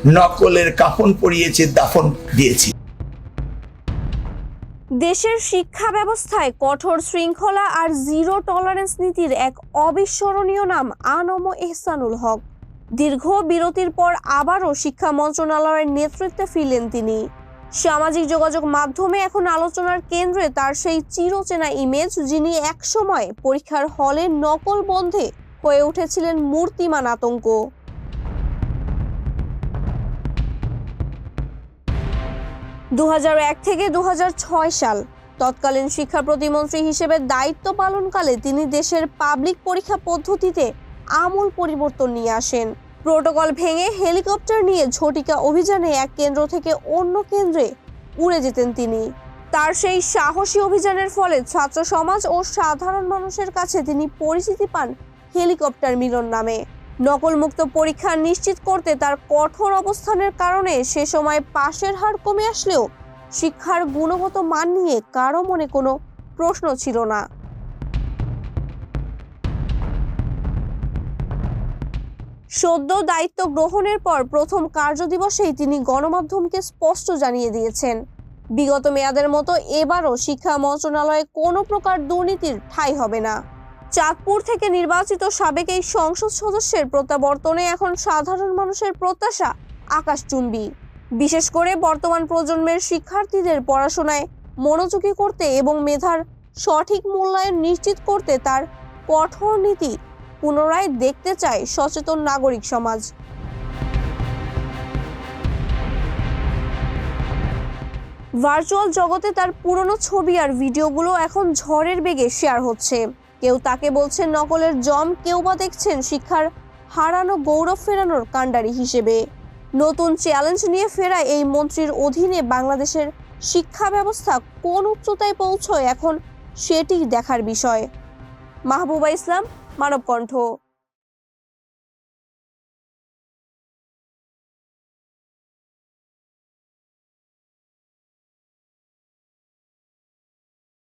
নকলের কাফন পরিয়েছে, দাফন দিয়েছি। দেশের শিক্ষা ব্যবস্থায় কঠোর শৃঙ্খলা আর জিরো টলারেন্স নীতির এক অবিস্মরণীয় নাম আ.ন.ম এহসানুল হক। দীর্ঘ বিরতির পর আবারও শিক্ষা মন্ত্রণালয়ের নেতৃত্বে ফিরলেন তিনি। সামাজিক যোগাযোগ মাধ্যমে এখন আলোচনার কেন্দ্রে তার সেই চিরচেনা ইমেজ, যিনি একসময় পরীক্ষার হলে নকল বন্ধে হয়ে উঠেছিলেন মূর্তিমান আতঙ্ক। 2001 থেকে 2006 সাল তৎকালীন শিক্ষা প্রতিমন্ত্রী হিসেবে দায়িত্ব পালনকালে তিনি দেশের পাবলিক পরীক্ষা পদ্ধতিতে আমূল পরিবর্তন নিয়ে আসেন। প্রোটোকল ভেঙে হেলিকপ্টার নিয়ে ঝটিকা অভিযানে এক কেন্দ্র থেকে অন্য কেন্দ্রে উড়ে যেতেন তিনি। তার সেই সাহসী অভিযানের ফলে ছাত্র সমাজ ও সাধারণ মানুষের কাছে তিনি পরিচিতি পান হেলিকপ্টার মিলন নামে। নকলমুক্ত পরীক্ষা নিশ্চিত করতে তার কঠোর অবস্থানের কারণে সে সময় পাশের হার কমে আসলেও শিক্ষার গুণগত মান নিয়ে কারো মনে কোনো প্রশ্ন ছিল না। সদ্য দায়িত্ব গ্রহণের পর প্রথম কার্যদিবসেই তিনি গণমাধ্যমকে স্পষ্ট জানিয়ে দিয়েছেন, বিগত মেয়াদের মতো এবারও শিক্ষা মন্ত্রণালয়ে কোনো প্রকার দুর্নীতির ঠাঁই হবে না। চাঁদপুর থেকে নির্বাচিত সাবেক এই সংসদ সদস্যের প্রত্যাবর্তনে এখন সাধারণ মানুষের প্রত্যাশা আকাশচুম্বী। বিশেষ করে বর্তমান প্রজন্মের শিক্ষার্থীদের পড়াশোনায় মনোযোগী করতে এবং মেধার সঠিক মূল্যায়ন নিশ্চিত করতে তার কঠোর নীতি পুনরায় দেখতে চায় সচেতন নাগরিক সমাজ। ভার্চুয়াল জগতে তার পুরনো ছবি আর ভিডিওগুলো এখন ঝড়ের বেগে শেয়ার হচ্ছে। কেউ তাকে বলছেন নকলের জম, কেউ বা দেখছেন শিক্ষার হারানো গৌরব ফেরানোর কাণ্ডারি হিসেবে। নতুন চ্যালেঞ্জ নিয়ে ফেরা এই মন্ত্রীর অধীনে বাংলাদেশের শিক্ষা ব্যবস্থা কোন উচ্চতায় পৌঁছয় এখন সেটি দেখার বিষয়। মাহবুবা ইসলাম, মানবকণ্ঠ।